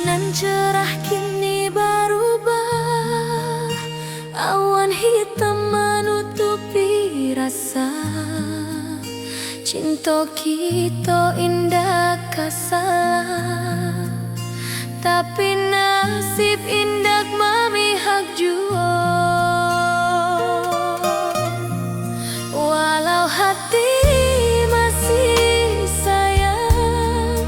Nan cerah kini berubah, awan hitam menutupi rasa. Cinta kita indah kasalah, tapi nasib indah memihak jua. Walau hati masih sayang,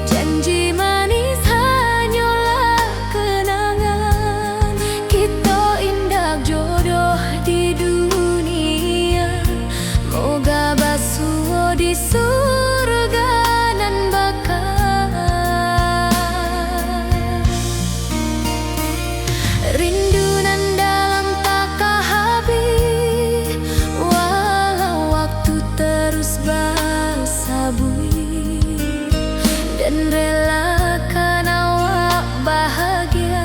janji manis hanyalah kenangan. Kita indah jodoh di dunia, moga basuh di surga nan bakal. Rindu nan dalam tak habis, walau waktu terus bersabui, dan relakan awak bahagia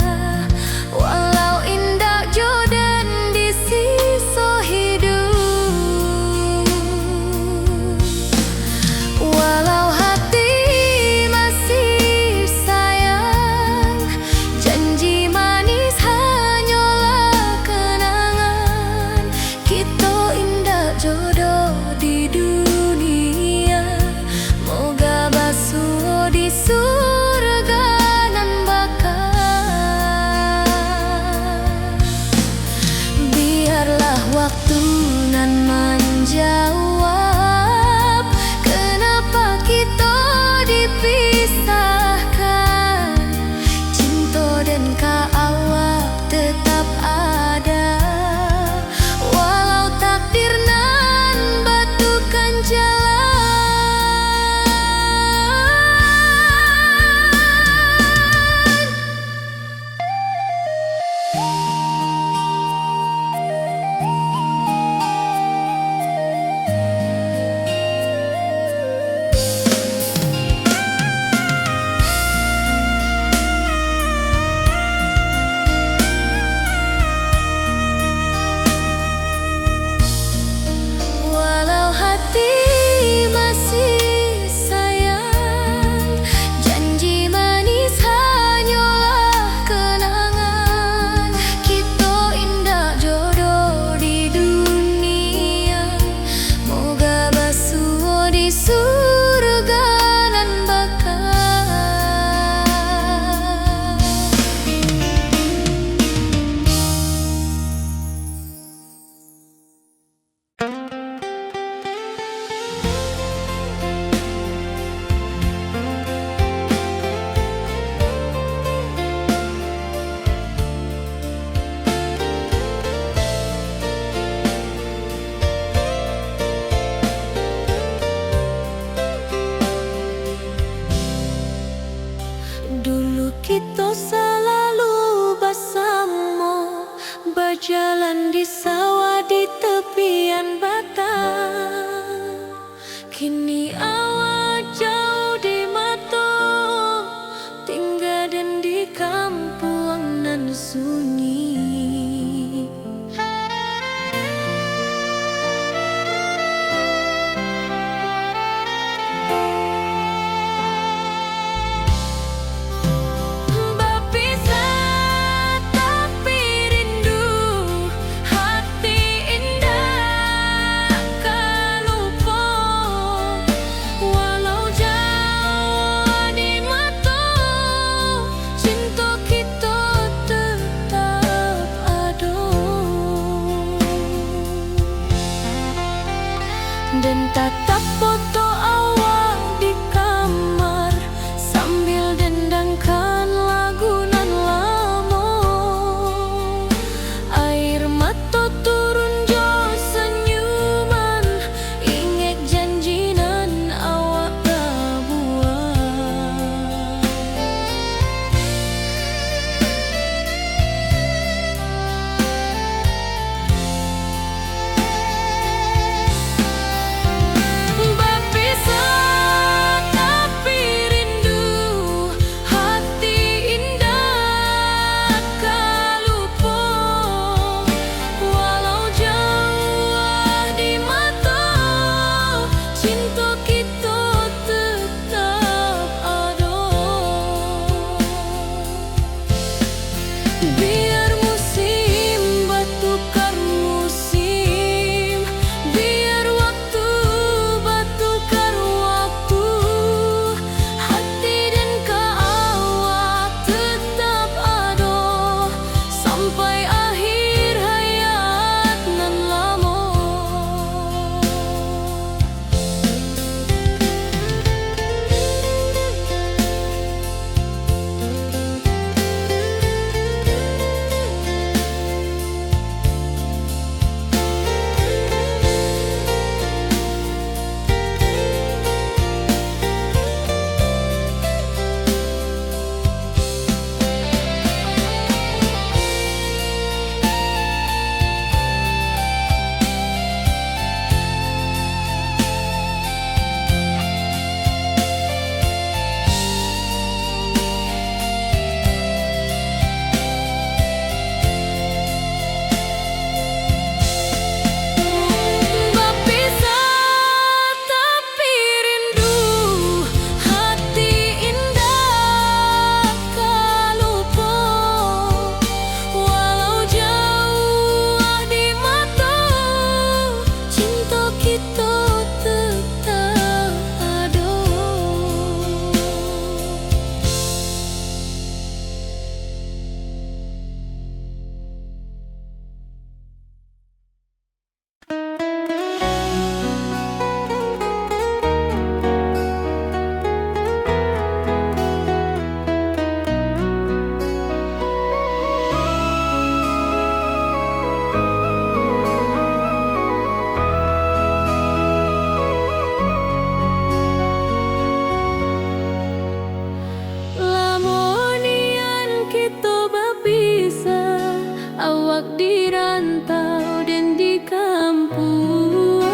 walau indah jodan di sisa hidup. Walau hati masih sayang, janji manis hanyalah kenangan. Kita indah jodoh di dunia, moga basuh di surga nan bakal. Biarlah waktu nan menjawab kenapa kita dipisahkan. Cinta dan awak tetap ada, walau takdir nan batukan jalan. Walau hati masih sayang, janji manis hanyalah kenangan. Kita indah jodoh di dunia, moga basuh di surga nan bakal. Dulu kita selalu bersama, berjalan di sawah di tepian batang. Kini awak jauh di mata, tinggal dan di kampung nan sunyi. Berpisah tapi rindu, hati indah kan lupa. Walau jauh di mata, cinta kita tetap ada. Dan tatap foto awak di kamar, sambil dendangkan lagu nan lama. Air mata turun jo senyuman, ingat janji nan awak buat. kita tetap ada. Lamonian kita berpisah, awak di rantau dan di kampung.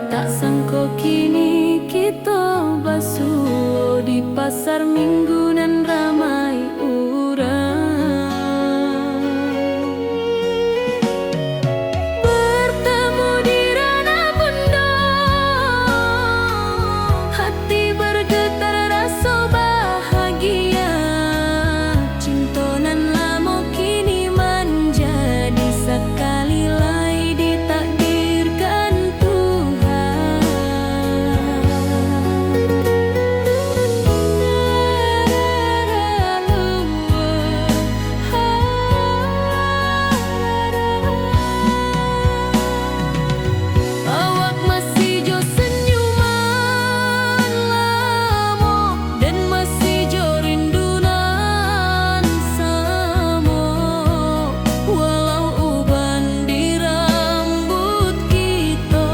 Tak sangka kini kita basuh di pasar minggu nan ramai urang. Bertemu di ranah bunda, hati bergetar rasa bahagia. Cinta nan lama kini menjadi sekali lai ditakdirkan Tuhan. Awak masih jo senyuman lama dan masih jo rindunan sama. Walau uban di rambut kita,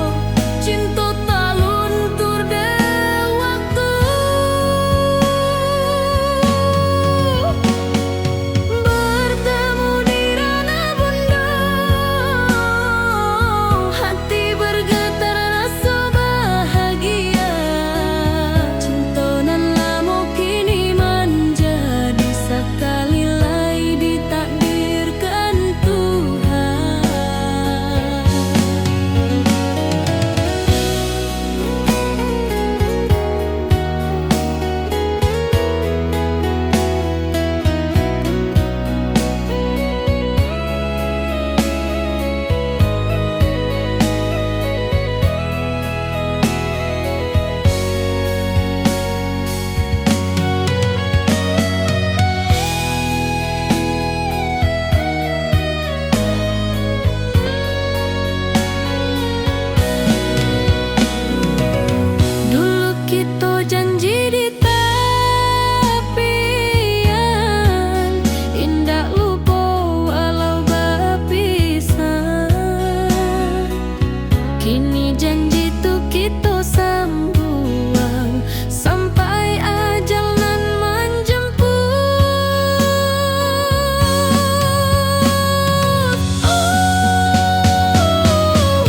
cinta tak luntur deh waktu. Bertemu di ranah bunda, hati bergetar rasa bahagia. Cinta nan lama kini menjadi sekali lai ditakdirkan Tuhan. Dulu kita janji di tepian, indah lupa walau berpisah. Kini janji tu kita sambung sampai ajal nan menjemput.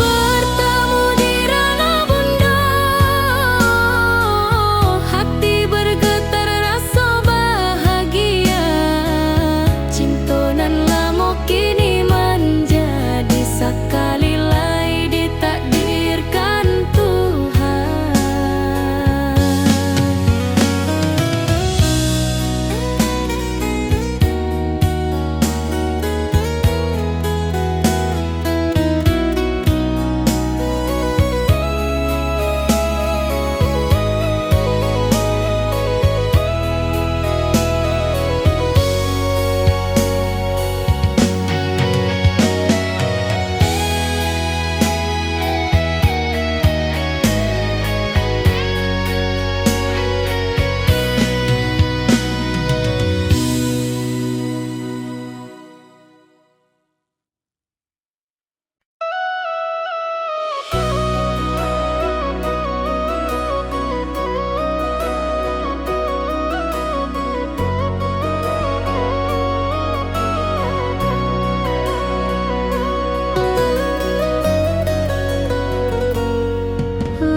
Bertemu di ranah bunda, hati bergetar rasa bahagia. Cinta nan lama kini menjadi sekali lai ditakdirkan Tuhan.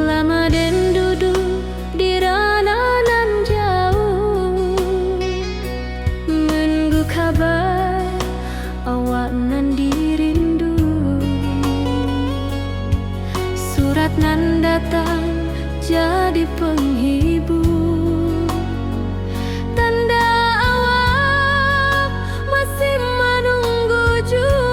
Lama dan duduk di ranah nan jauh, menunggu kabar awak nan dirindu. Surat nan datang jadi penghibur, tanda awak masih menunggu jua.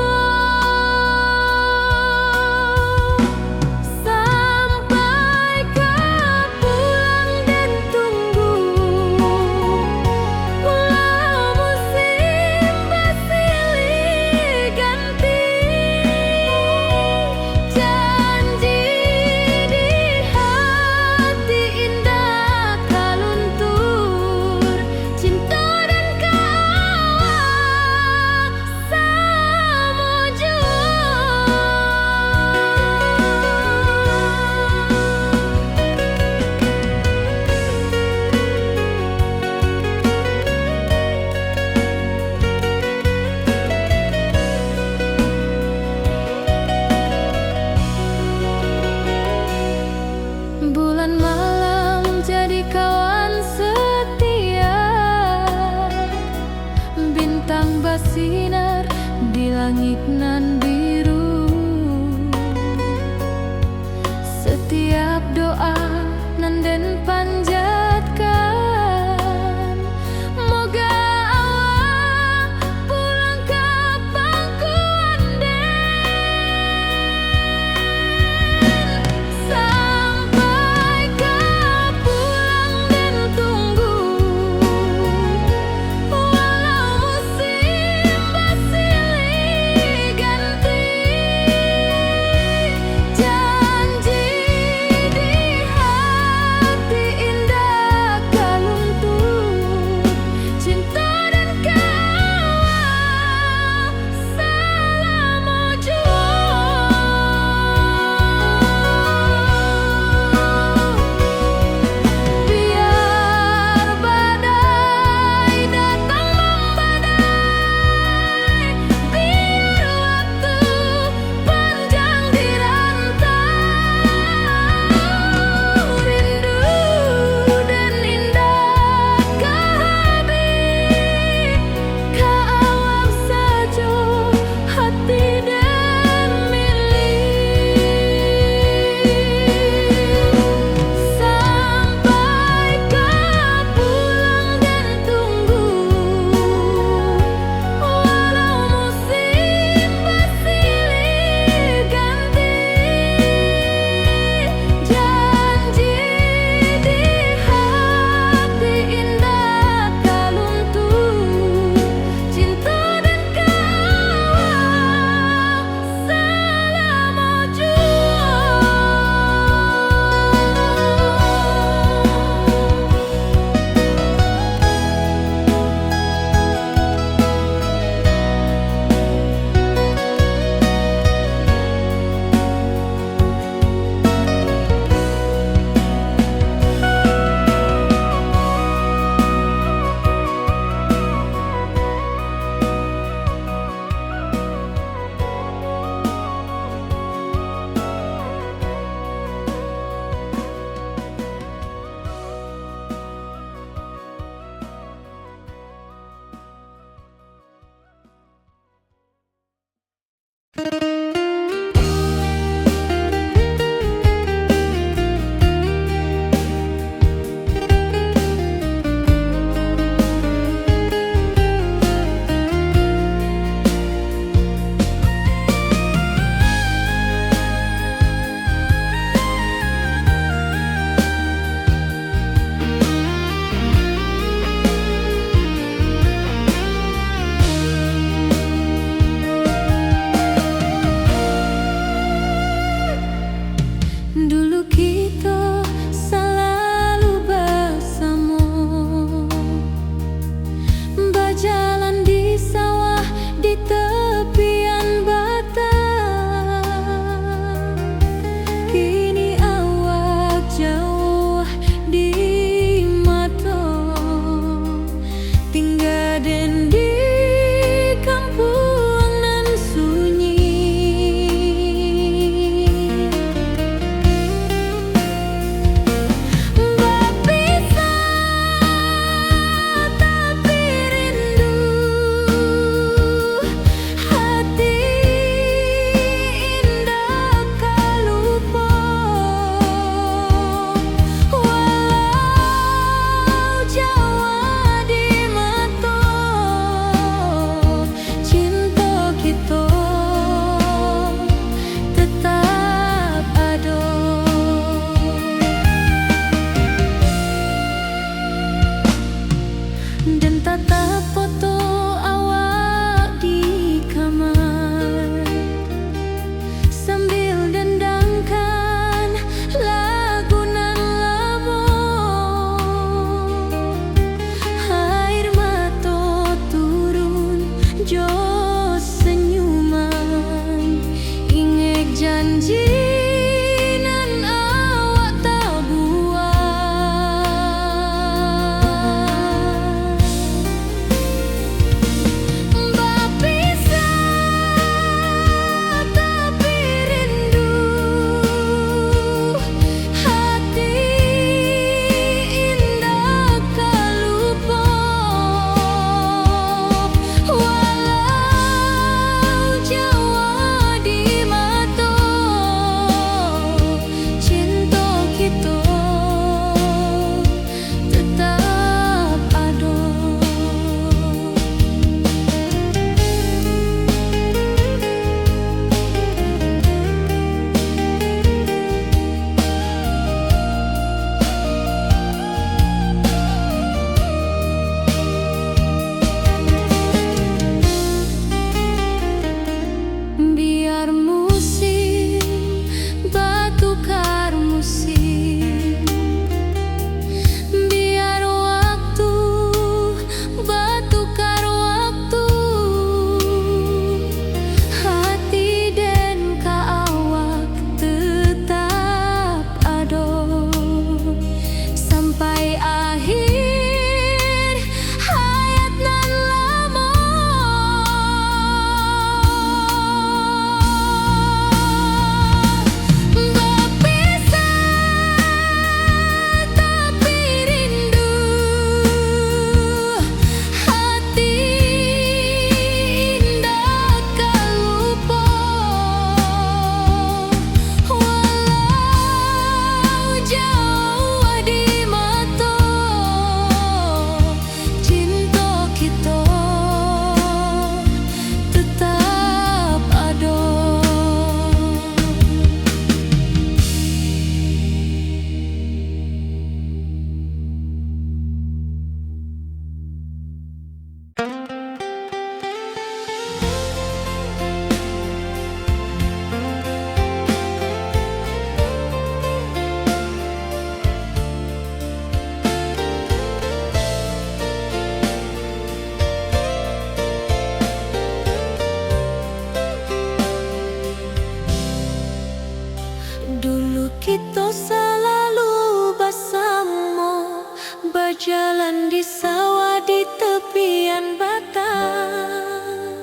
Dulu kita selalu bersama, berjalan di sawah di tepian batang.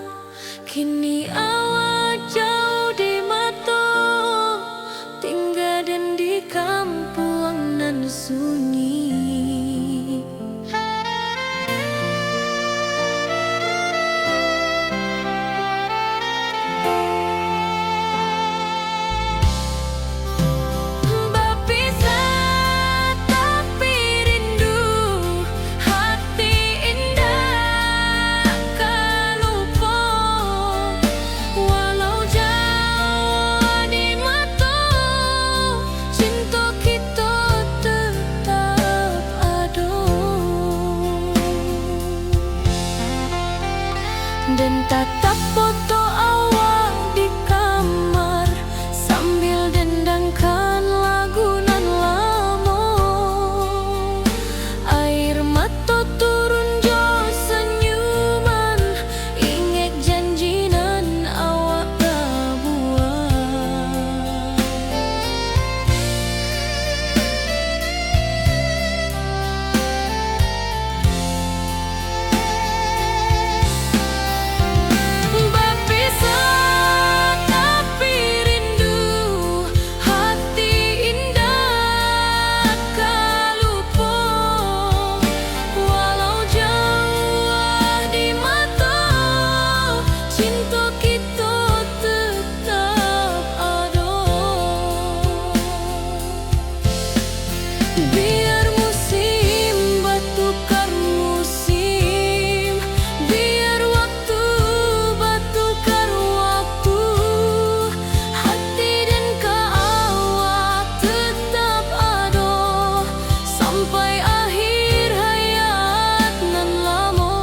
Kini awak jauh di mata, tinggal dan di kampung nan sunyi. Dan tatap foto awak di kamar sambil dendangkan lagu nan lama. Air mata turun jo senyuman, ingat janji nan awak buat. Biar musim bertukar musim, biar waktu bertukar waktu, hati dan awak tetap ada sampai akhir hayat nan lama.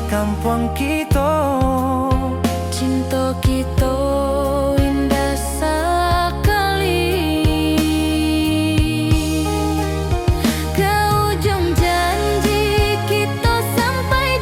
kampung kita. Cinta kita indah sekali. Ke ujung janji kita sampai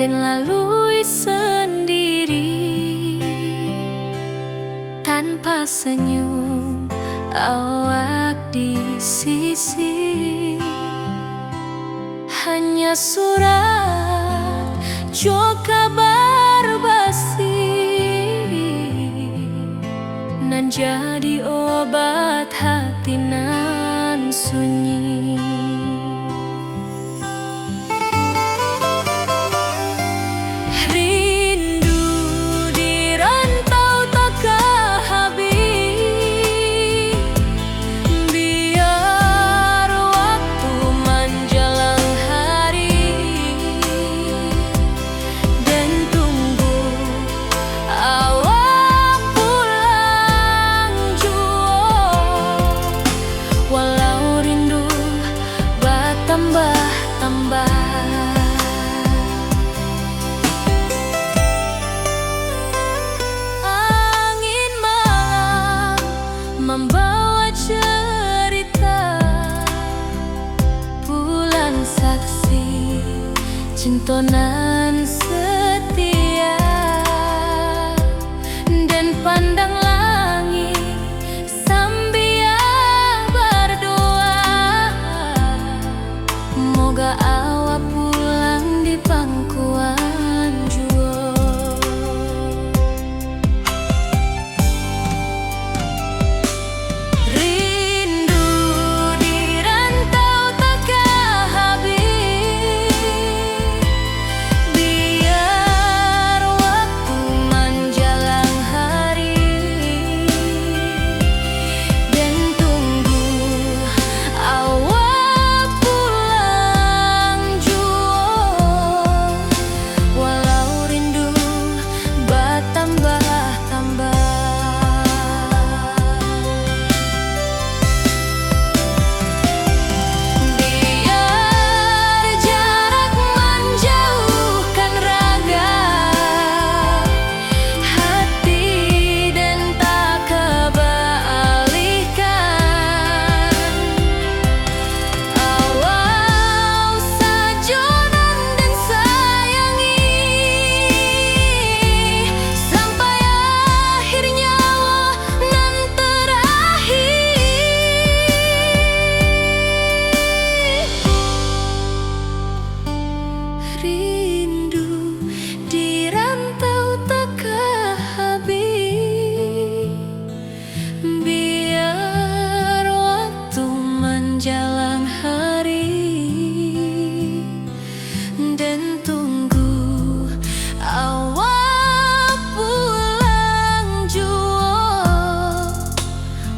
dan lalui sendiri tanpa senyum awak di sisi. Hanya surat jo kabar basi nan jadi obat hati nan sunyi. Rindu di rantau tak habis, biar waktu menjelang hari dan tunggu awak pulang jua. Walau rindu bertambah-tambah, angin malam membawa cerita, bulan saksi cinta nan setia, dan pandang langit sambil berdoa, moga awak pulang di pangkuan jua. Rindu di rantau tak habis, biar waktu menjelang hari dan tunggu awak pulang jua. Walau rindu bertambah-tambah, biar jarak menjauhkan raga hati dan tak kebalikan. Awal sajonan dan sayangi sampai akhir nyawa nan terakhir. Rindu di rantau tak habis, biar waktu menjelang hari dan tunggu awak pulang jua.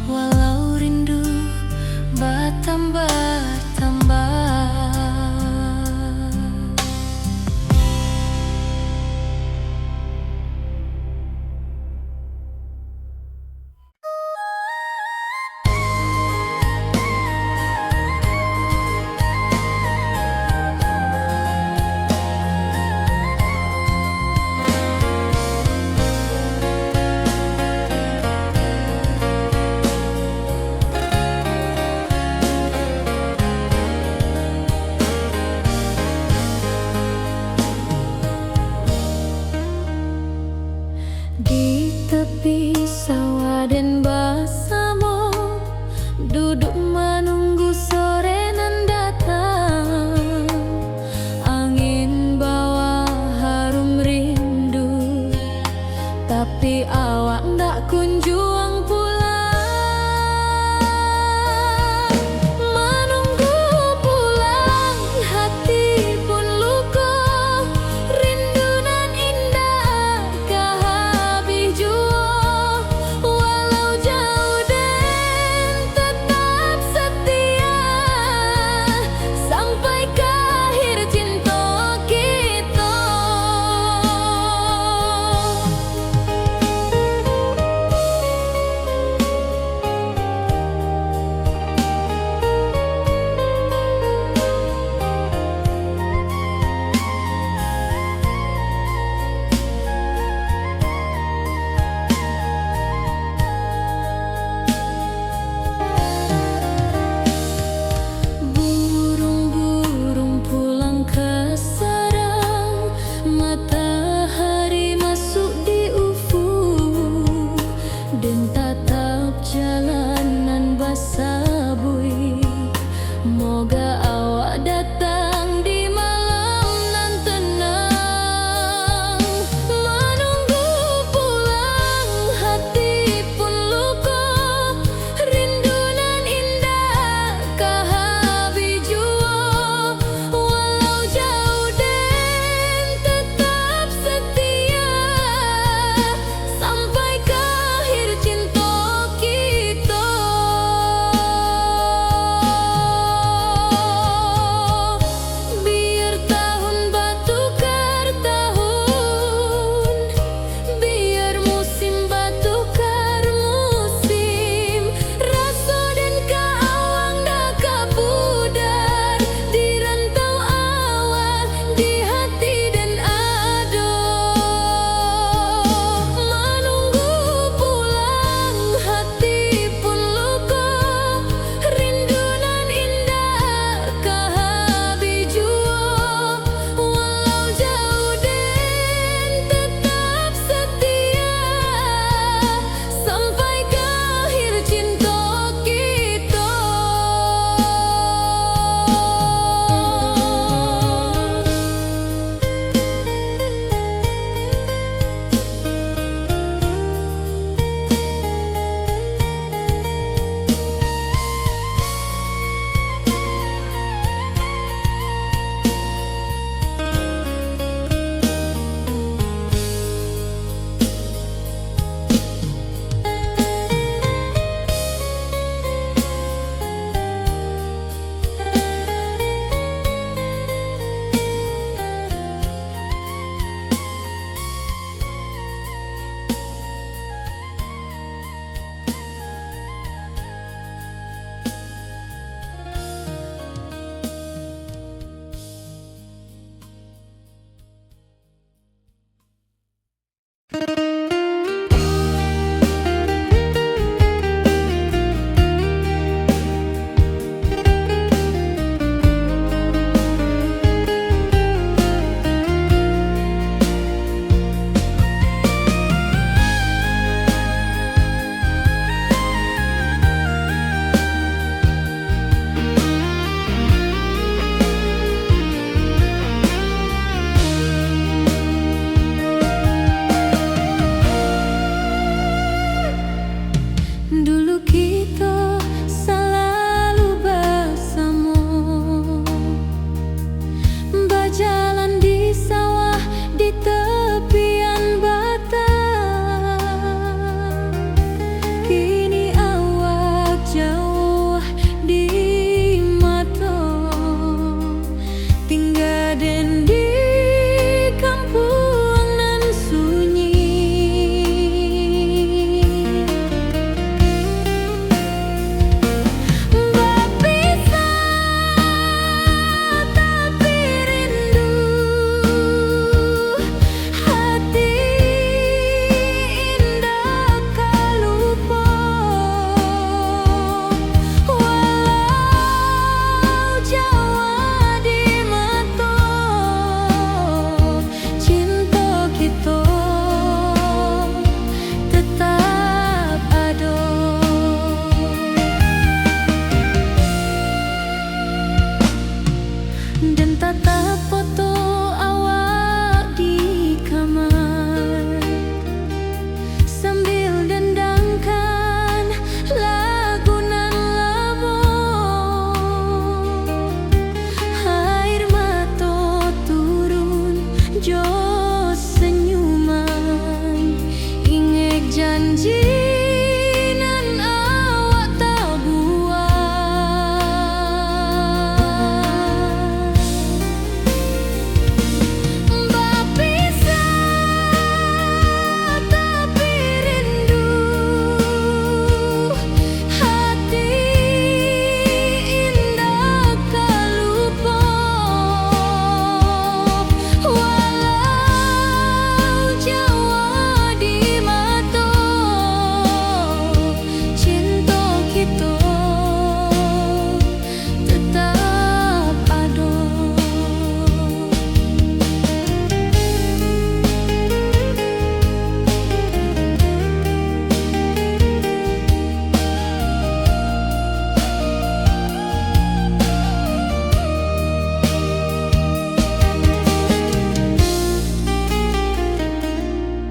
Walau rindu bertambah-tambah. Di tepi sawah dan bersama duduk menunggu sore nan datang. Angin bawa harum rindu, tapi awak ndak kunjung pulang. Menunggu pulang hati pun luka, rindu nan indah habis jua. Walau jauh dan tetap setia sampai ke akhir cinta kita. janji nan awak tak buat. Berpisah tapi rindu, hati indah kau lupa. Walau jauh di mata, cinta kita tetap ada.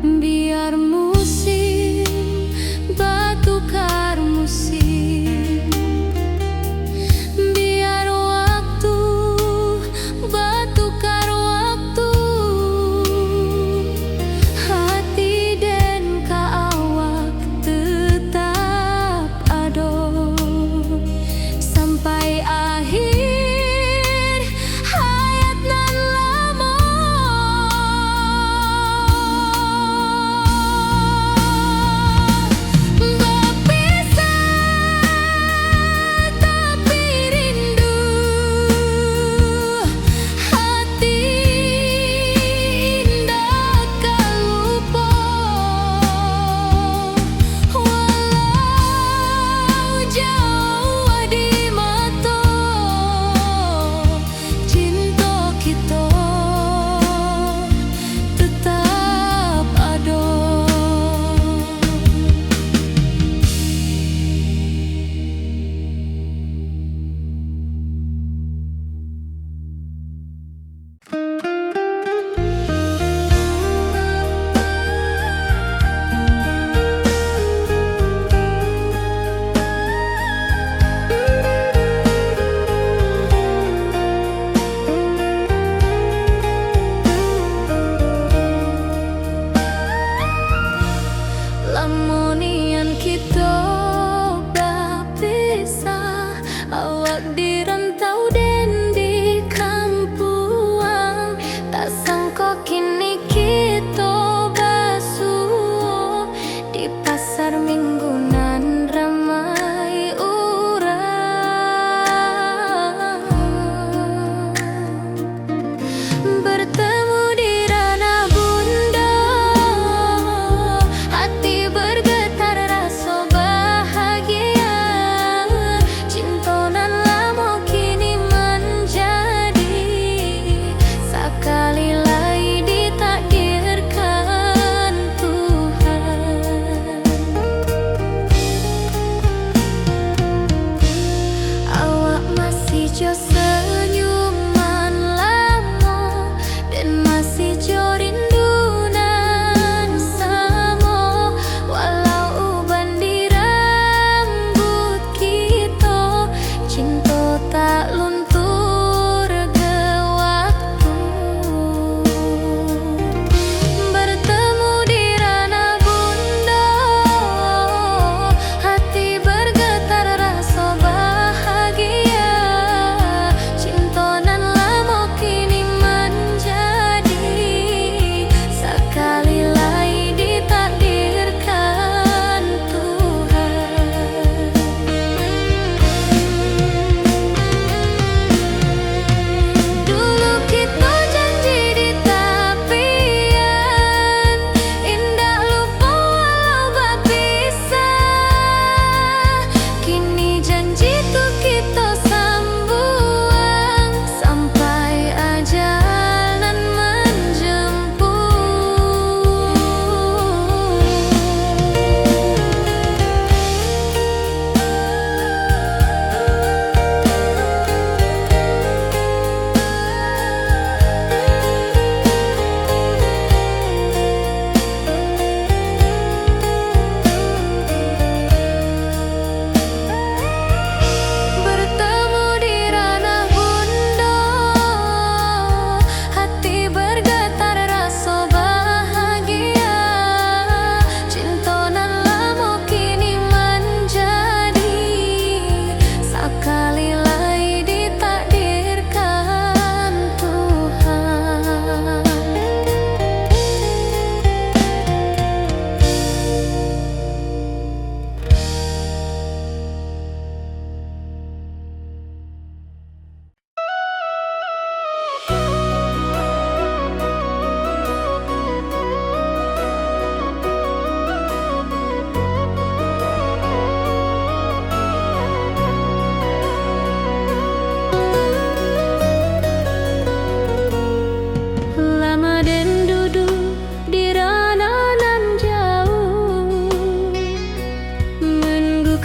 Biar musim bertukar musim, biar waktu bertukar waktu, hati dan awak tetap ada sampai akhir hayat nan lama. Berpisah tapi rindu, hati indah kau lupa. Walau jauh di mata, cinta kita tetap ada. Lamonian kita berpisah, awak di rantau dan di kampuang. Tak sangka kini kita bersua di pasar minggu nan ramai orang. Bertemu di ranah bunda, hati bergetar rasa bahagia. Cinta nan lama kini menjadi sekali lagi ditakdirkan Tuhan.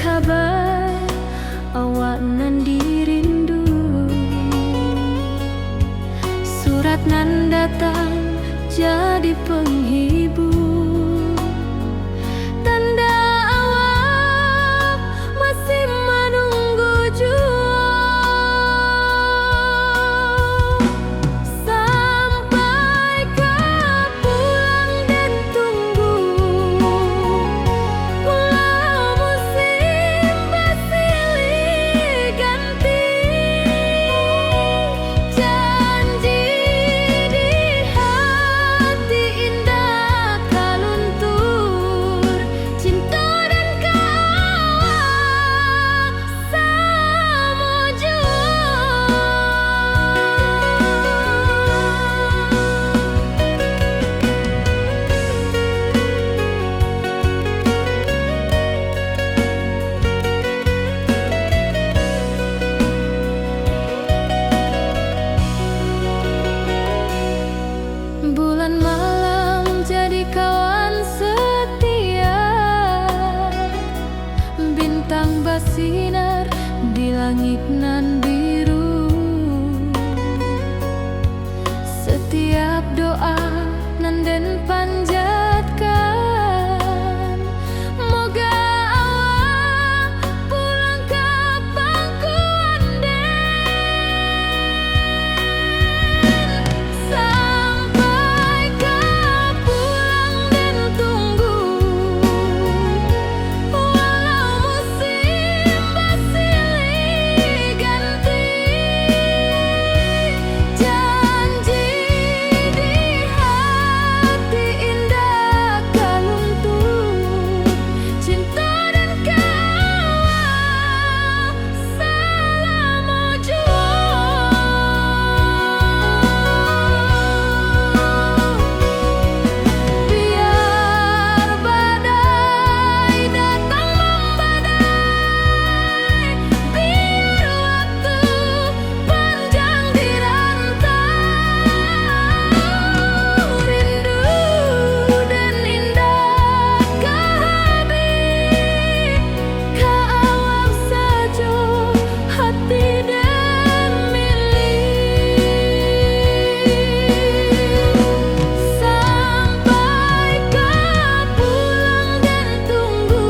kabar awak nan dirindu? Surat nan datang jadi penghibur, tanda awak masih menunggu jua. Sampai kau pulang dan tunggu, pulau musim bersilih ganti. Janji di hati indah kaluntur, cinta dan kawal sama jua. Bulan malam jadi kawan setia, bintang bersinar di langit nan biru. Setiap doa nan den panjatkan, moga awak pulang ke pangkuan den. Sampai kau pulang dan tunggu, walau musim bersilih ganti. Janji di hati indah kaluntur, cinta dan kawal selama jua. Biar badai datang membadai, biar waktu panjang dirantau, rindu dan indah kehabis, kawal saja hati dan milik. Sampai kau pulang dan tunggu,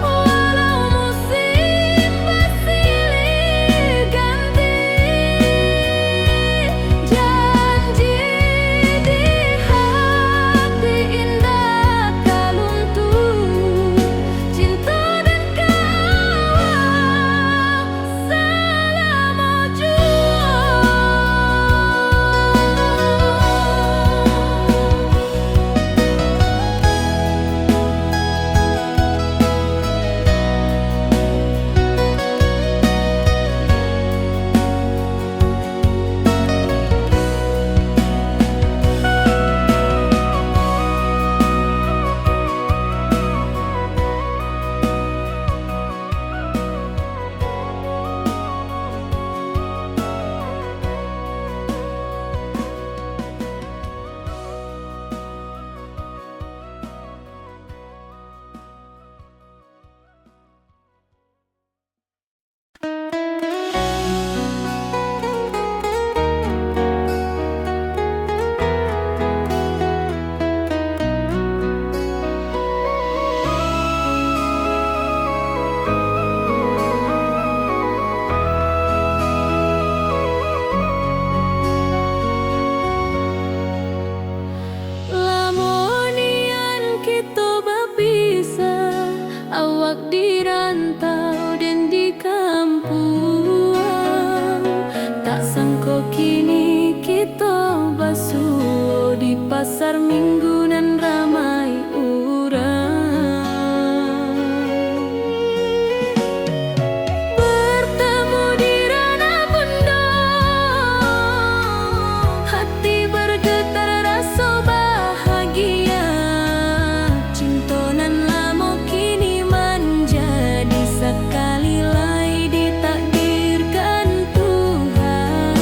walau musim bersilih ganti. Janji di hati indah kaluntur, cinta dan kawal selama jua. Lamonian kita berpisah, awak di rantau dan di kampung. Tak sangka kini kita basuh di pasar minggu nan ramai urang. Bertemu di ranah bunda, hati bergetar rasa bahagia. Cinta nan lama kini menjadi sekali lagi ditakdirkan Tuhan.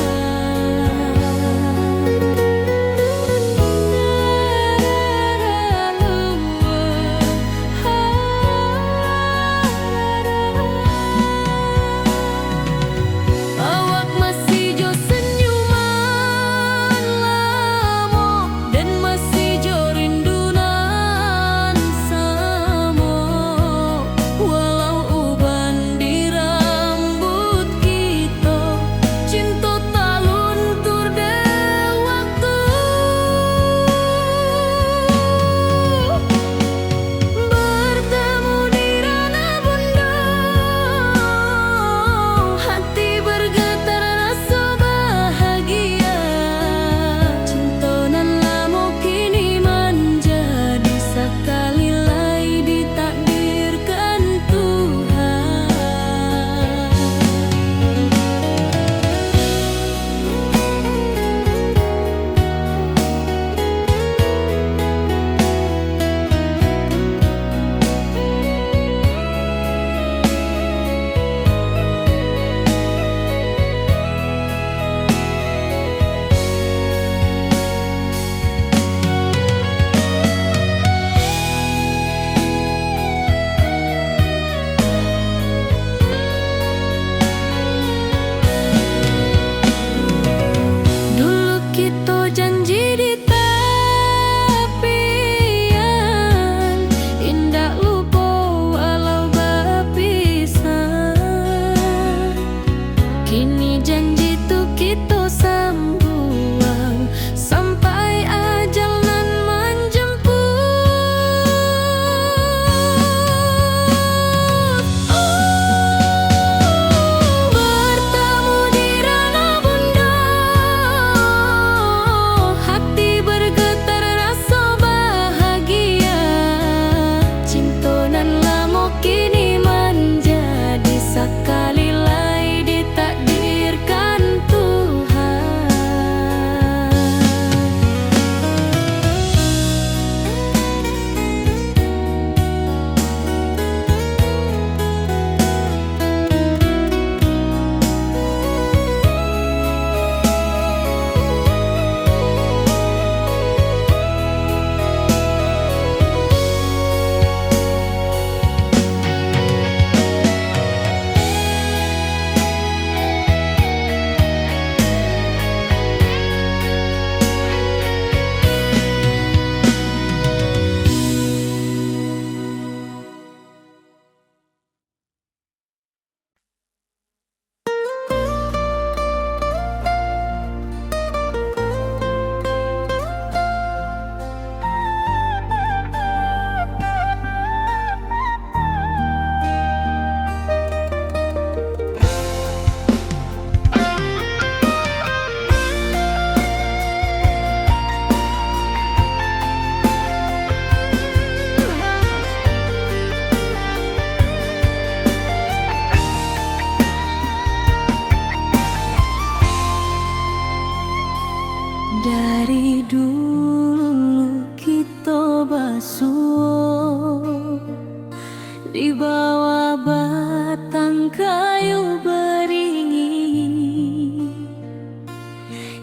di bawah batang kayu beringin.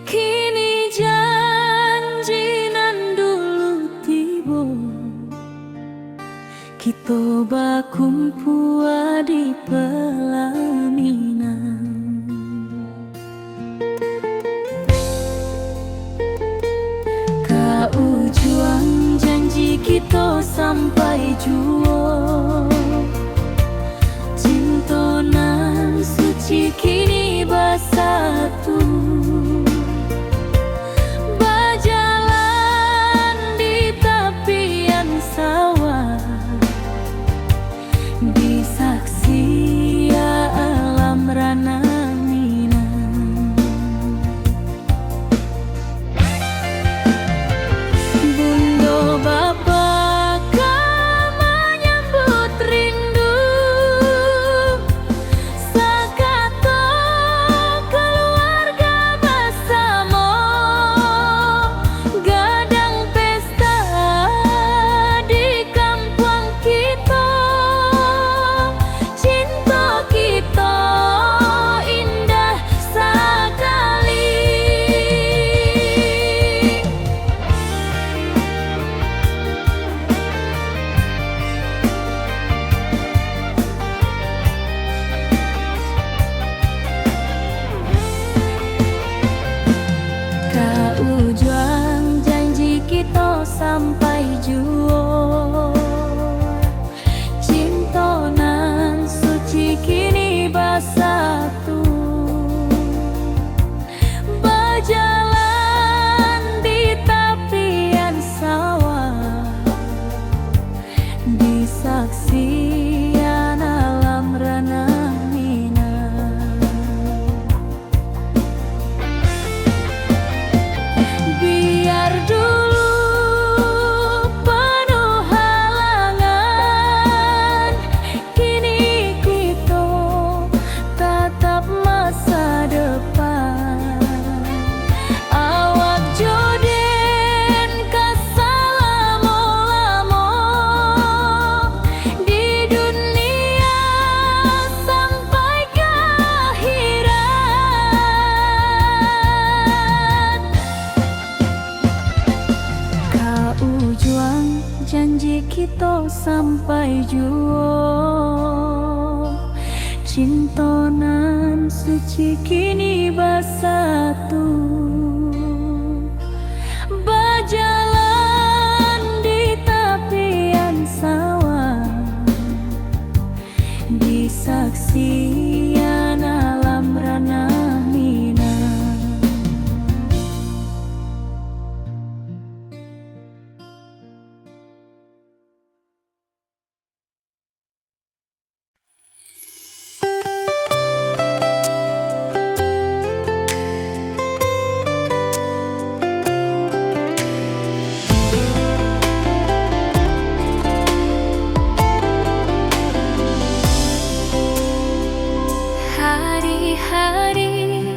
Kini janji nan dulu tiba, kita bakumpul di pelaminan. Kau juang janji kita sampai jua, cinta nan suci kini bersatu. Berjalan di tepian sawah, di saksi alam rana Minang. Bunda bapa kau menyambut rindu, sekata keluarga bersama, gadang pesta di kampung kita. Cinta kita indah sekali. Kau juang janji kita sampai jua, cinta nan suci kini bersatu. Berjalan di tepian sawah, di saksian alam rana Minang. Biar dulu penuh halangan, kini kita tatap masa depan. Awak joden kesalamo-lamo di dunia sampai ke akhirat. Kau juang janji kita sampai jua, cinta nan suci kini bersatu. Berjalan di tepian sawah, di saksian alam rana Minang. Hari-hari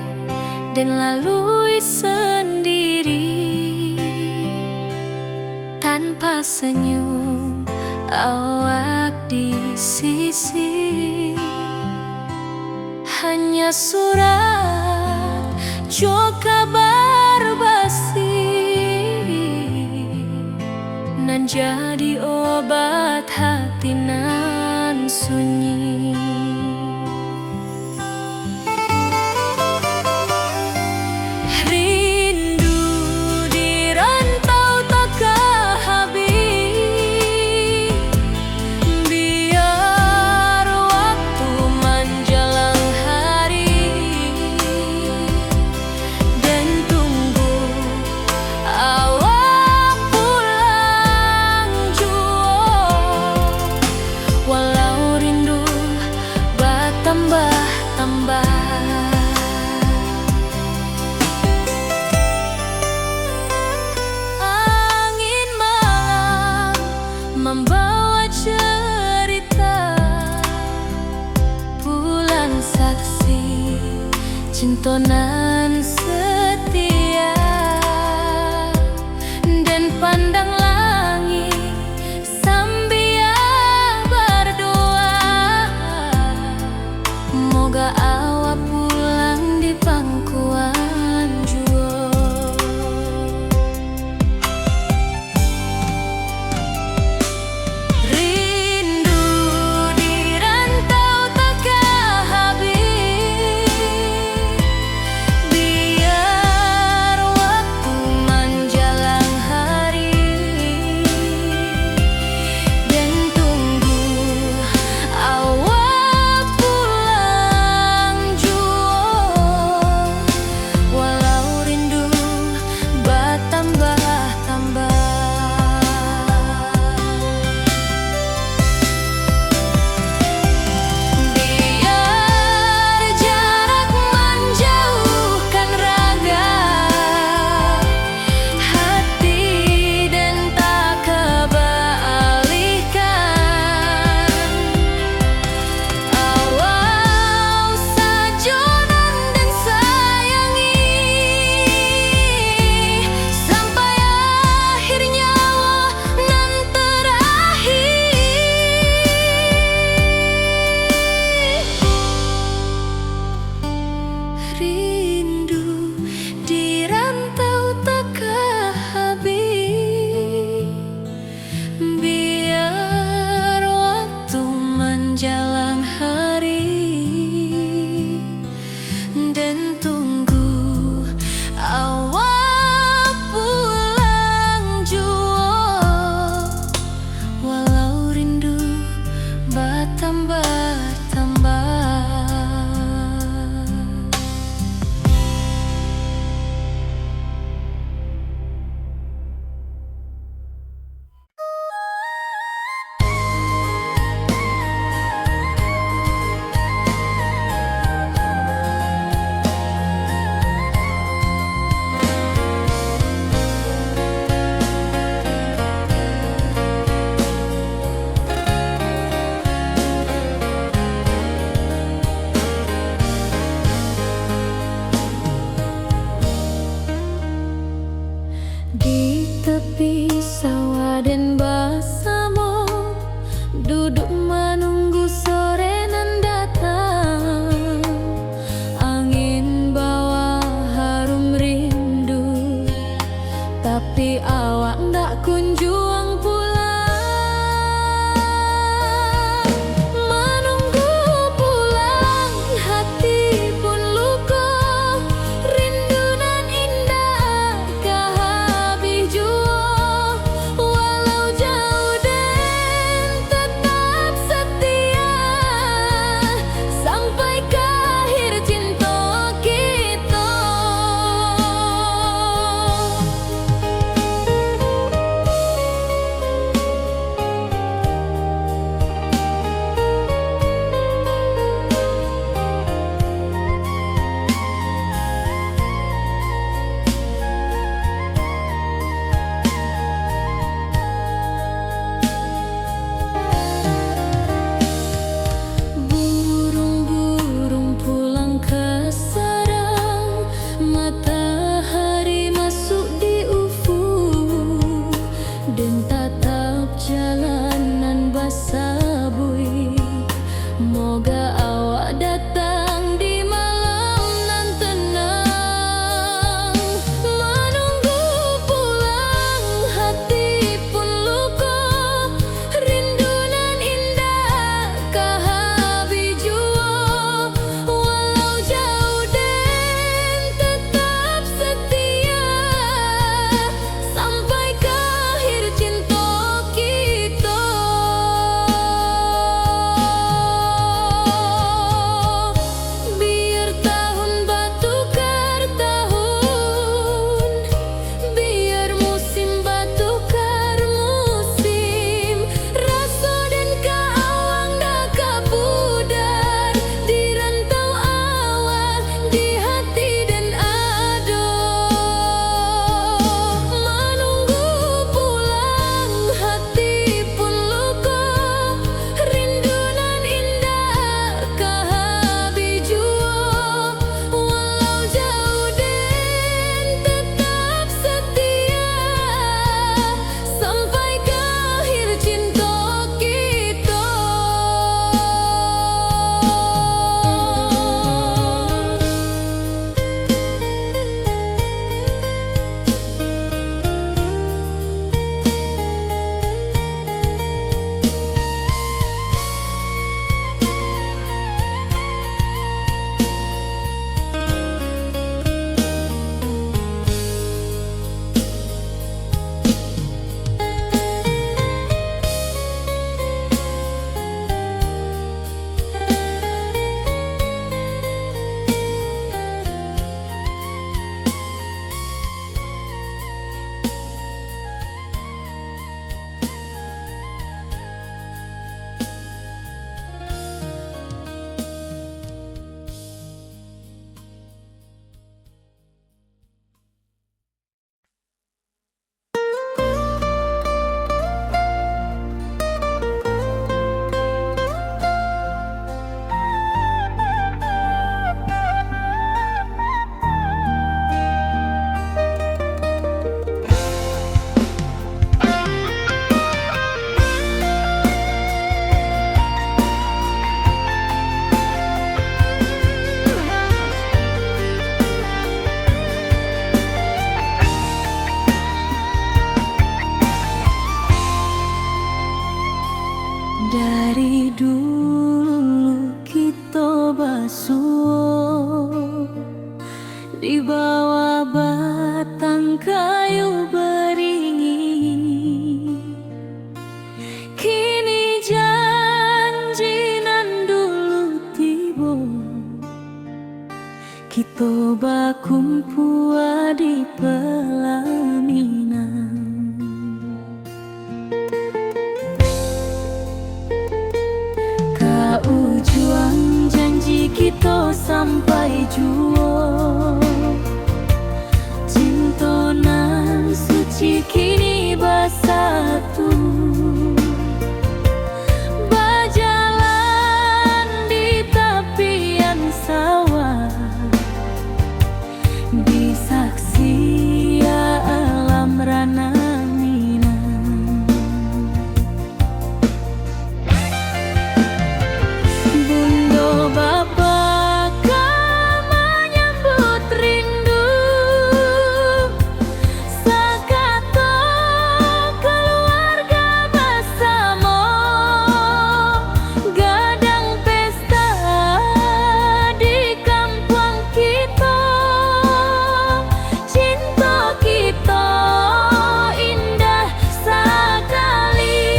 dan lalui sendiri, tanpa senyum awak di sisi. Hanya surat jo kabar basi, nan jadi obat hati nan sunyi. Rindu di rantau tak habis, biar waktu menjelang hari, dan tunggu awak pulang jua. Walau rindu bertambah-tambah, angin malam membawa cerita, bulan saksi cinta nan setia, dan pandang langit sambil berdua. Di tepi sawah dan bersama duduk menunggu sore nan datang. Angin bawa harum rindu, tapi awak ndak kunjung pulang. Menunggu pulang, hati pun luka. Rindu nan indah kah habis jua. Walau jauh dan tetap setia, sampai ke akhir cinta kita. Burung-burung pulang ke sarang, matahari masuk di ufuk, dan tatap jalanan basah bui. Moga awak datang di malam nan tenang. Menunggu pulang, hati pun luka. Rindu nan indah kah habis jua. Walau jauh dan tetap setia, sampai ke akhir cinta kita. Biar tahun bertukar tahun, biar musim bertukar musim. Rasa dan keawang dah kapudar di rantau awal, di hati dan ado. Menunggu pulang, hati pun luka. Rindu nan indah kah habis jua. Walau jauh dan tetap setia, sampai ke akhir cinta kita. Dari dulu kita basuh di bawah batang kayu beringin. Kini janji Toba kumpua di pelaminan, kau juang janji kita sampai juo. Cintonan suci kini bersatu, berjalan di tepian sawah, di saksi alam rana Minang. Bundo Bapa kau menyambut rindu, sakato keluarga bersama, gadang pesta di kampung kita. Cinta kita indah sekali.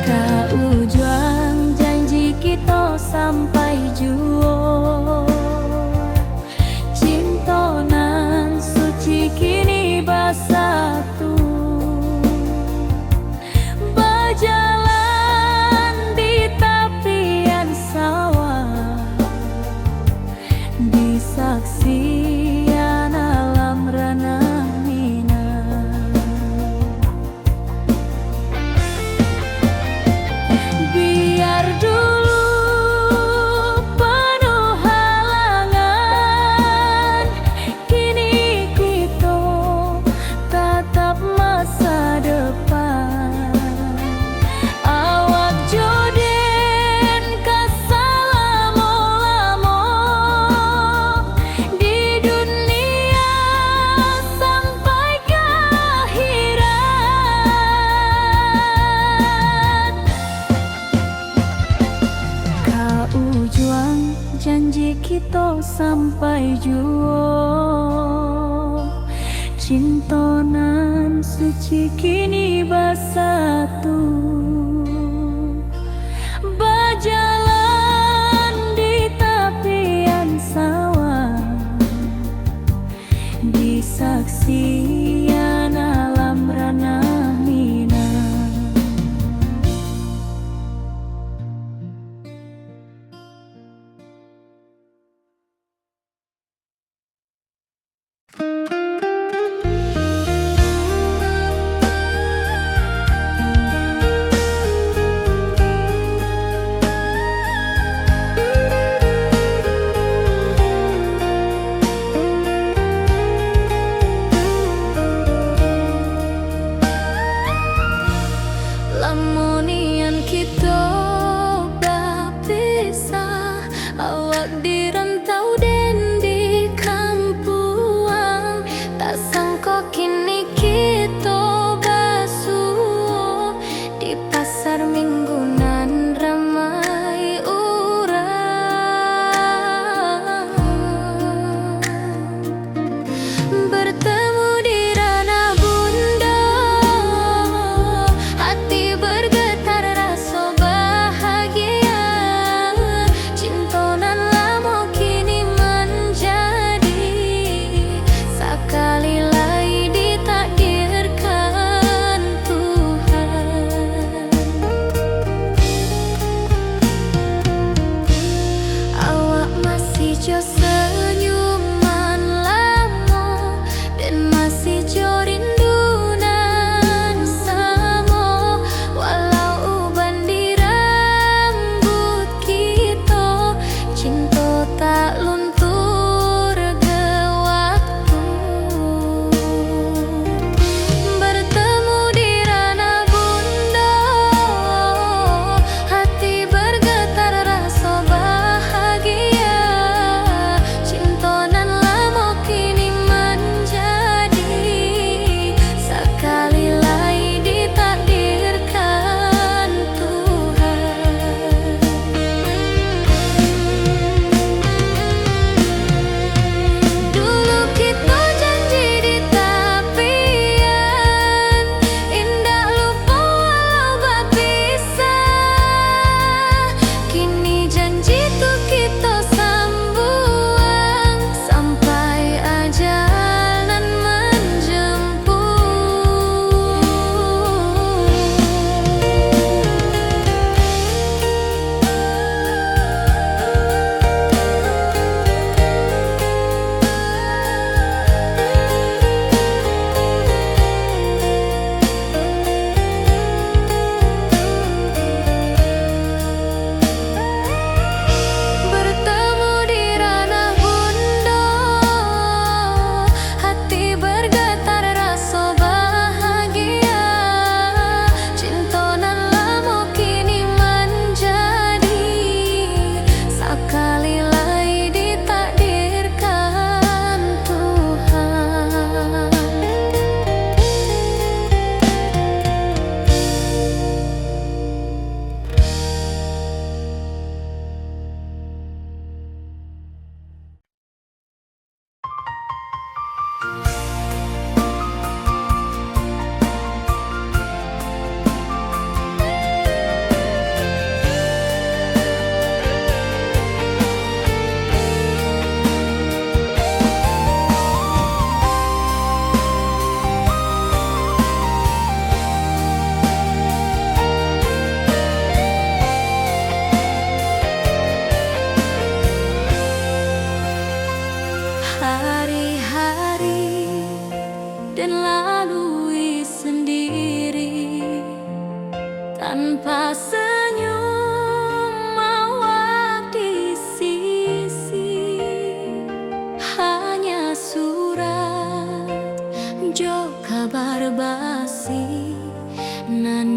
Kau juang janji kita sampai juo. Cintonan suci kini bersatu, berjalan di tepian sawah, di saksian alam ranah Minang. Biar dulu penuh halangan, kini kita tatap masa depan. Awak joden kesalamo-lamo di dunia sampai ke akhirat. Kau juang janji kita sampai juo. Cintonan suci kini bersatu, berjalan di tepian sawah, di saksian alam ranah Minang.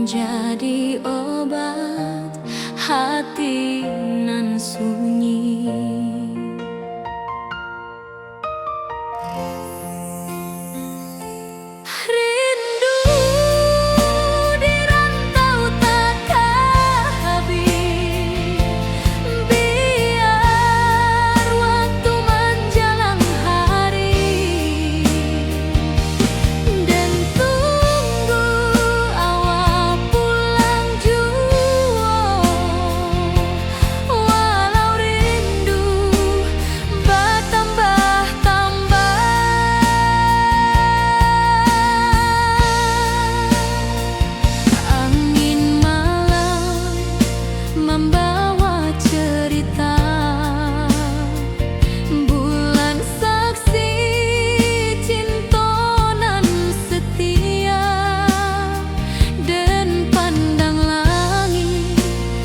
menjadi obat hati nan sunyi. Rindu di rantau takkan habis, biar waktu menjelang hari, dan tunggu awal pulang jua. Walau rindu bertambah-tambah, angin malam membawa cerita, bulan saksi cinta nan setia, dan pandang langit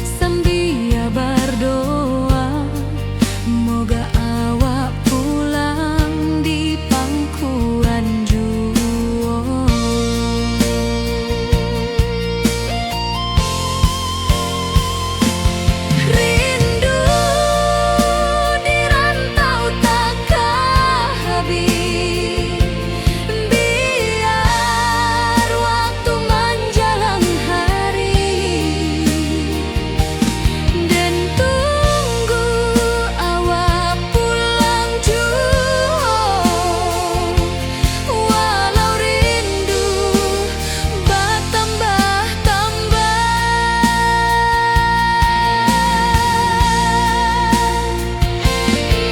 sambil berdoa, moga awak pulang di pangkuan jua. Rindu di rantau takkan habis, biar waktu menjelang hari, dan tunggu awak pulang jua. Walau rindu bertambah-tambah,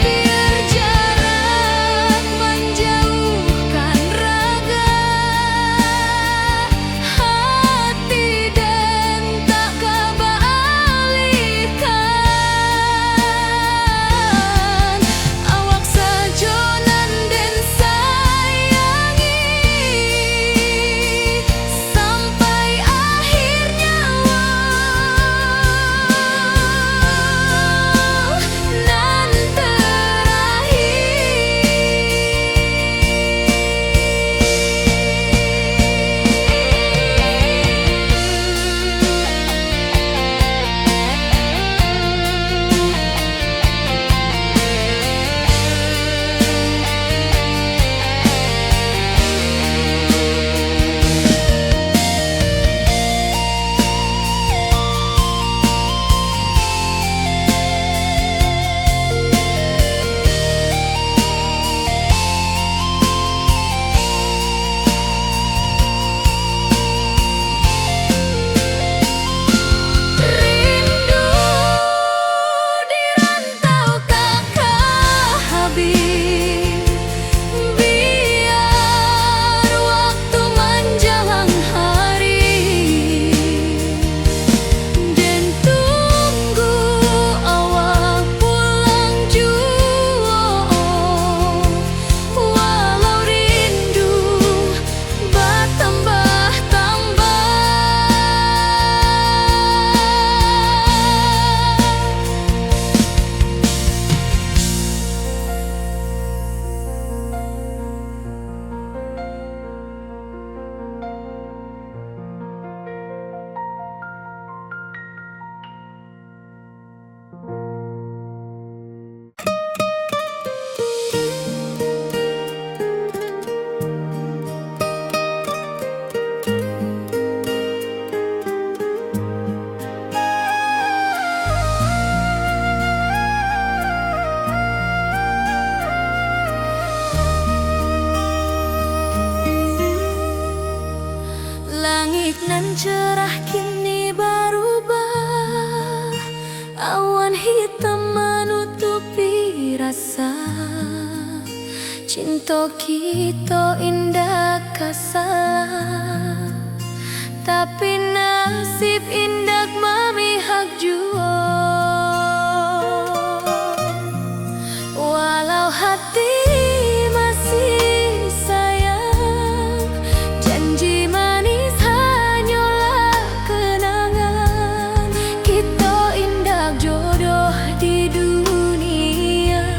biar jarak menjauhkan raga hati, dan tak kebalikan. Awak sajonan dan sayangi sampai akhir nyawa nan rindu di rantau takkan habis, biar waktu menjelang hari, dan tunggu awak pulang jua. Walau rindu bertambah-tambah, langit nan cerah kini berubah, awan hitam menutupi rasa. Cinta kita indah kasar, tapi nasib indah memihak jua. Walau hati masih sayang, janji manis hanyalah kenangan. Kita indah jodoh di dunia,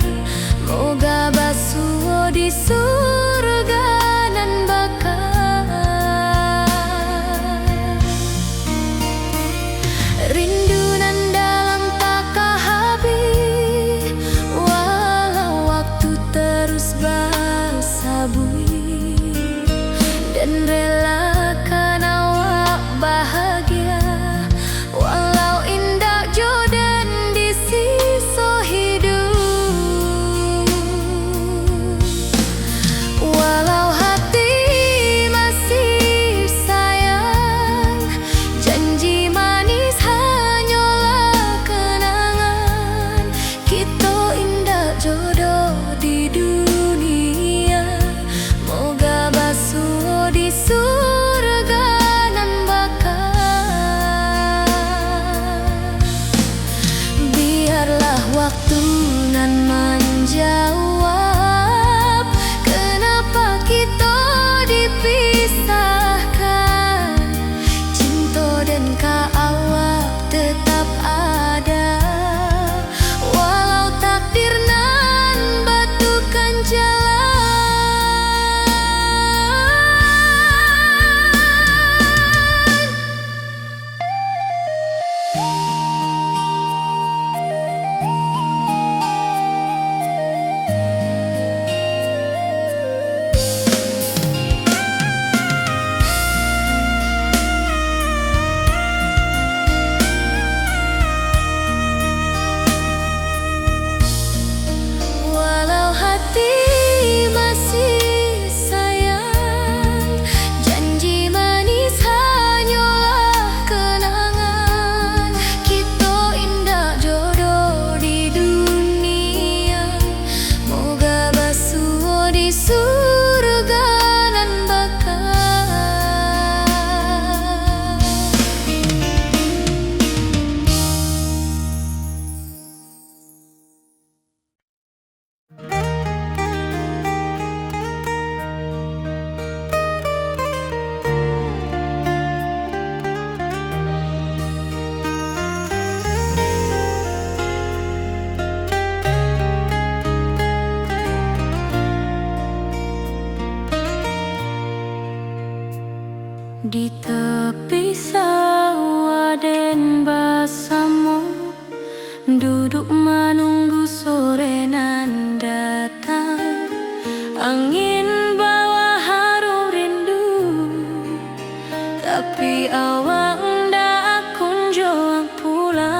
moga basuh di surga nan bakal. waktu nan menjawab kenapa kita dipisahkan. Cinta dan awak tetap ada, walau takdir nan batukan jalan. Walau hati masih sayang, janji manis hanyalah kenangan. Kita indah jodoh di dunia, moga basuh di surga nan bakal. Di tepi sawah den bersama, duduk menunggu sore nan datang. Angin bawa harum rindu, tapi awak ndak kunjung pulang.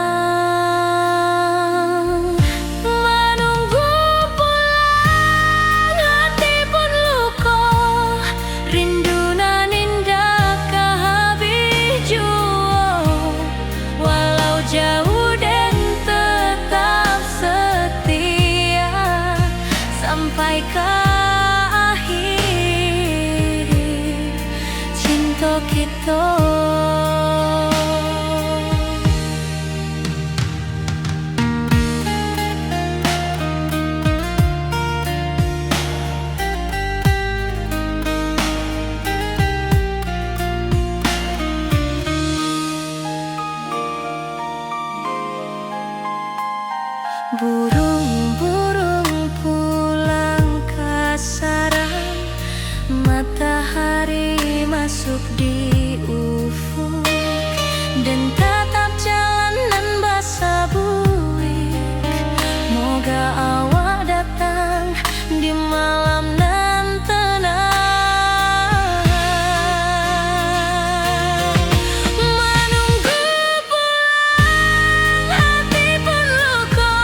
Menunggu pulang hati pun luka, rindu nan indah kehabis jua. Walau jauh dan tetap setia sampai ke akhir cinta kita. Burung-burung pulang ke sarang, matahari masuk di ufuk, dan tatap jalanan basah buik. Moga awak datang di malam nan tenang. Menunggu pulang hati pun luka,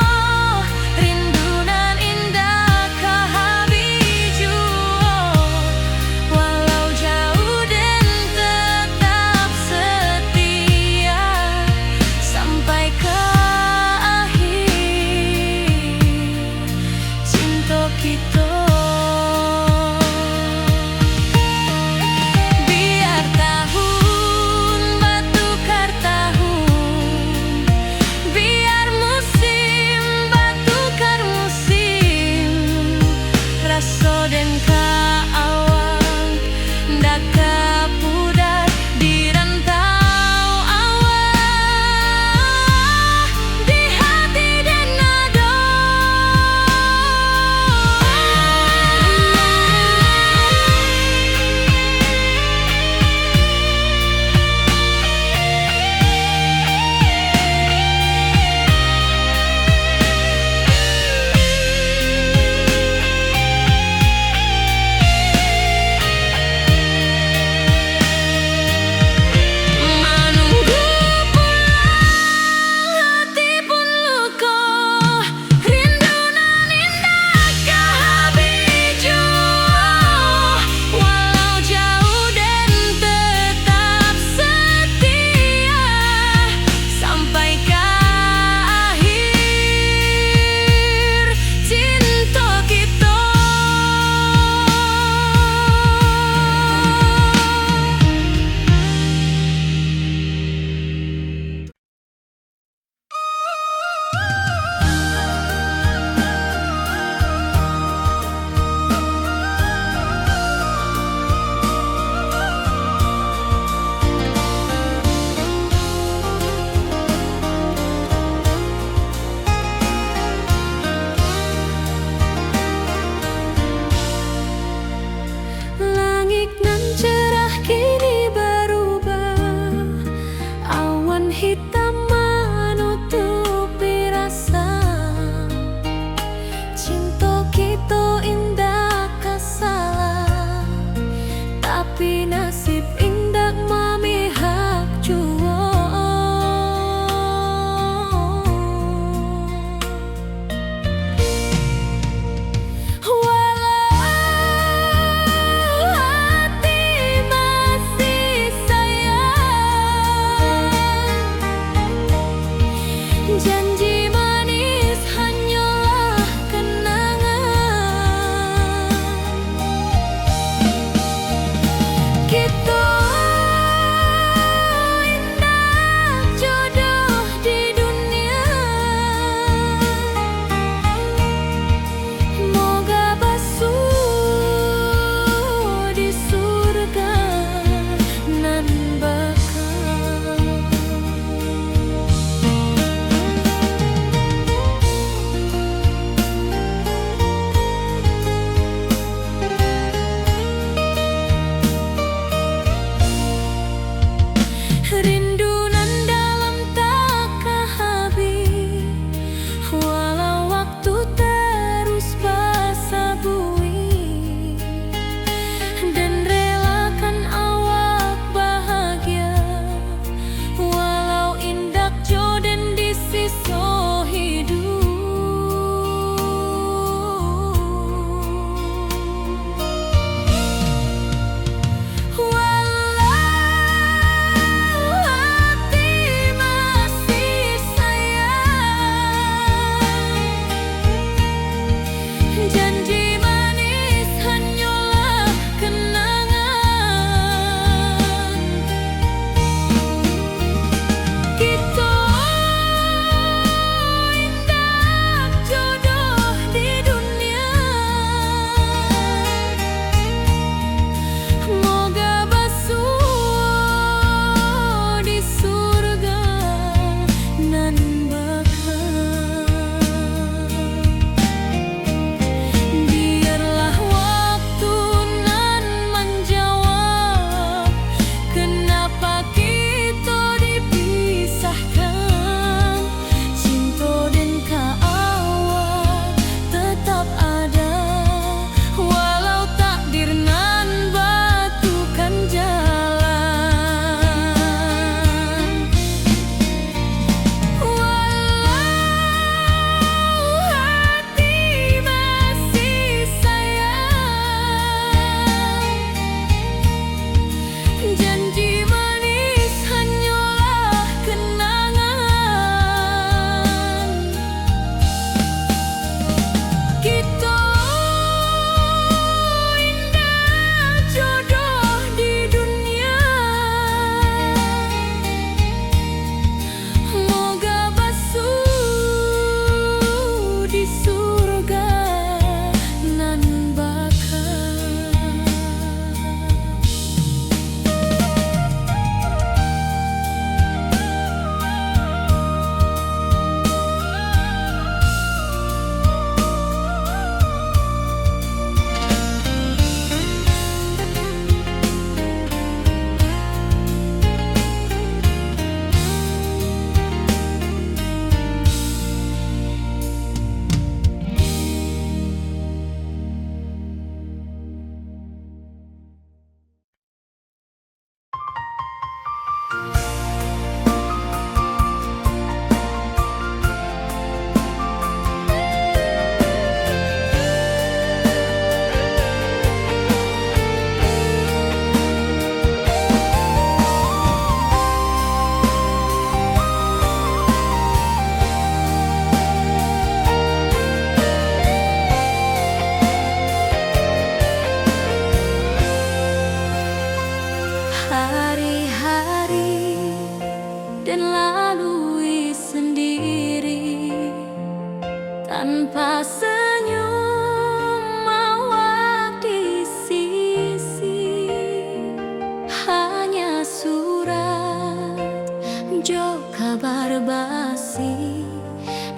kasih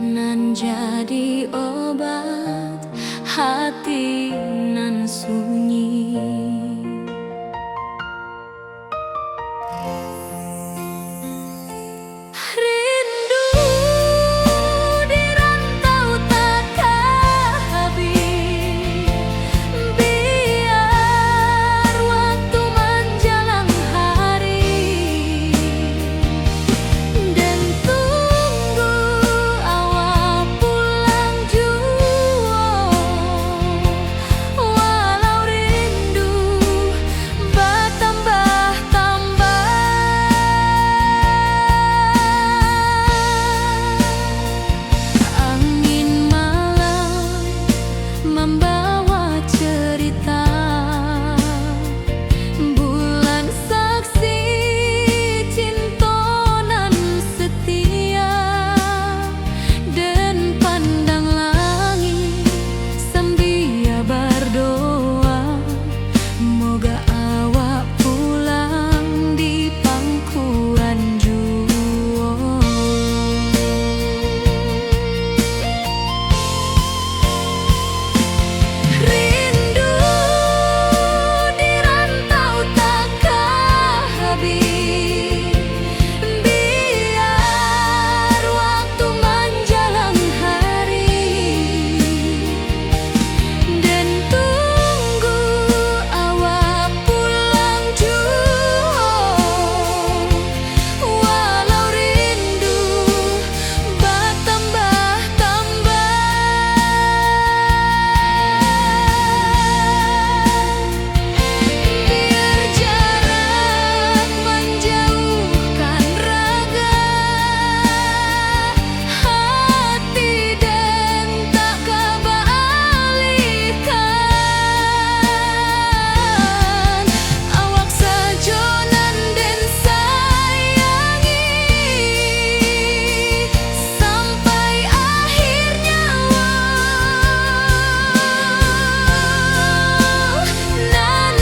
nan jadi obat hati nan sunyi. Rindu di rantau takkan habis, biar waktu menjelang hari, dan tunggu awal pulang jua. Walau rindu bertambah-tambah, angin malam membawa cerita, bulan saksi cinta nan setia, dan pandang langit sambil berdoa, moga awak pulang di pangkuan jua. Rindu di rantau takkan habis, biar waktu menjelang hari, dan tunggu awak pulang jua. Walau rindu bertambah-tambah, biar jarak menjauhkan raga hati, dan tak kebalikan. Awak saja nan den sayangi sampai akhir nyawa, nan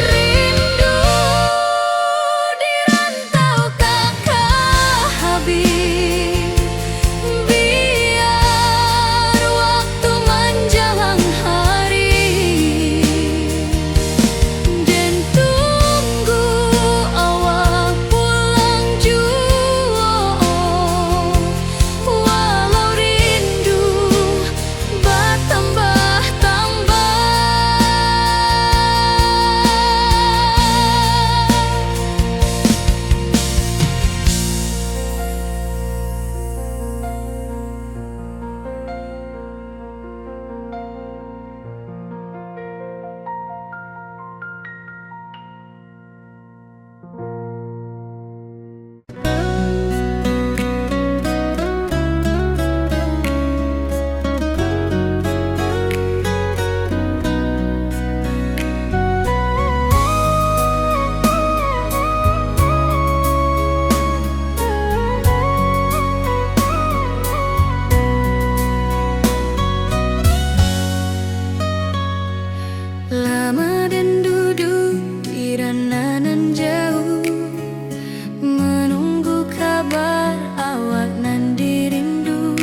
rindu di rantau takkan habis, biar waktu menjelang hari, dan tunggu awak pulang jua. Walau rindu bertambah-tambah, lama dan duduk di ranah jauh, menunggu kabar awak nan dirindu.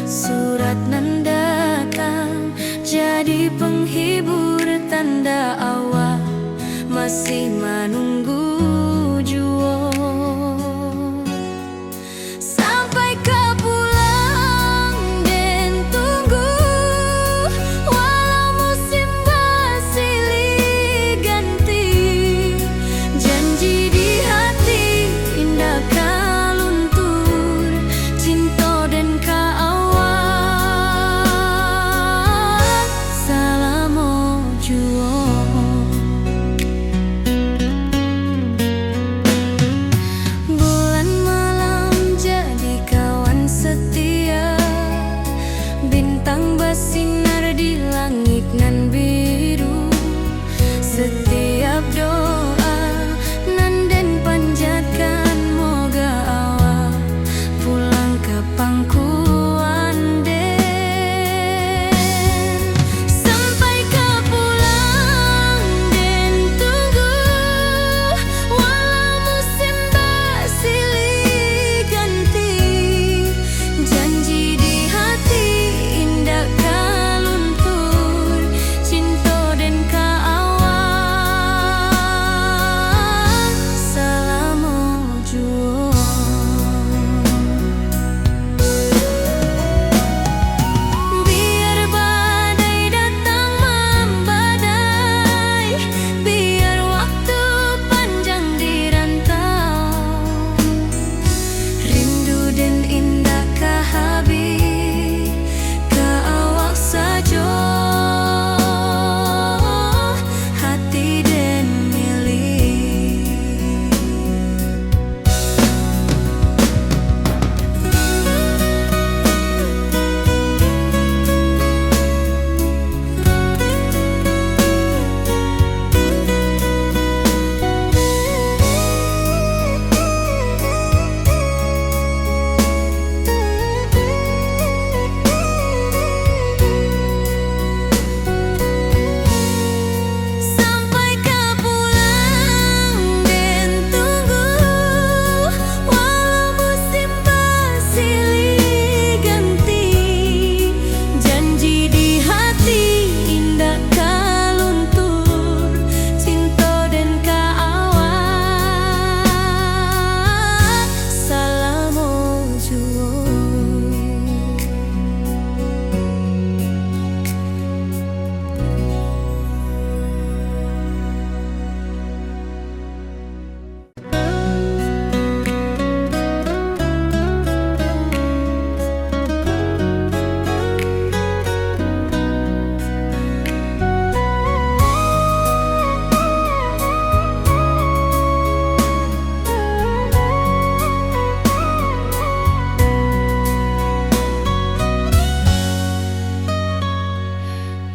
Surat nan datang jadi penghibur, tanda awak masih menunggu jua. Sampai kau pulang dan tunggu, walau musim bersilih ganti, janji di hati indah kaluntur, cinta dan kaawak.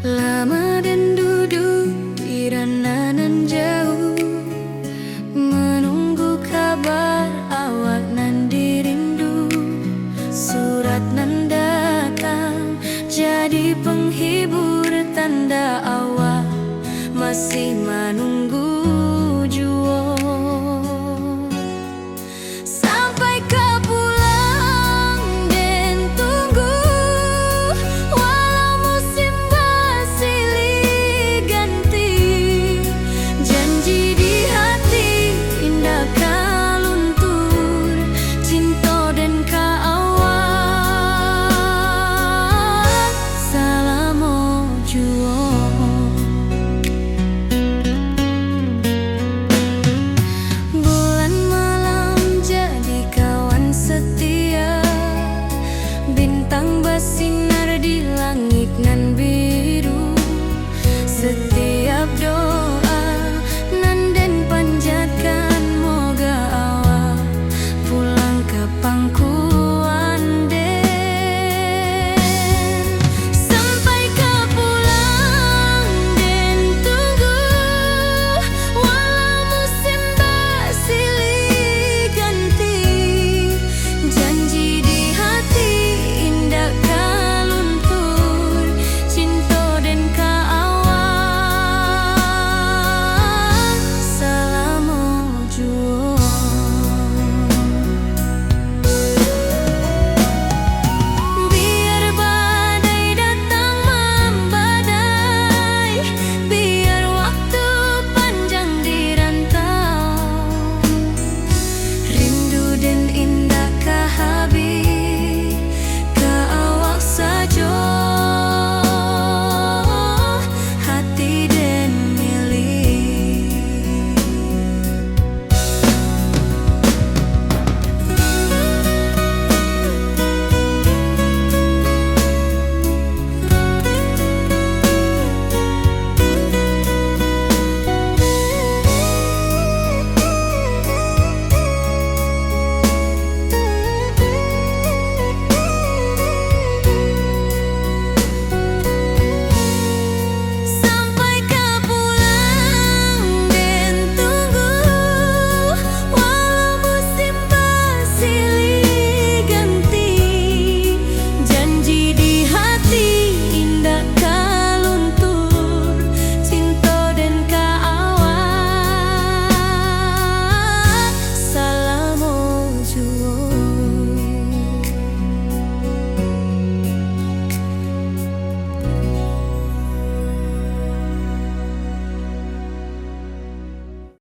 lama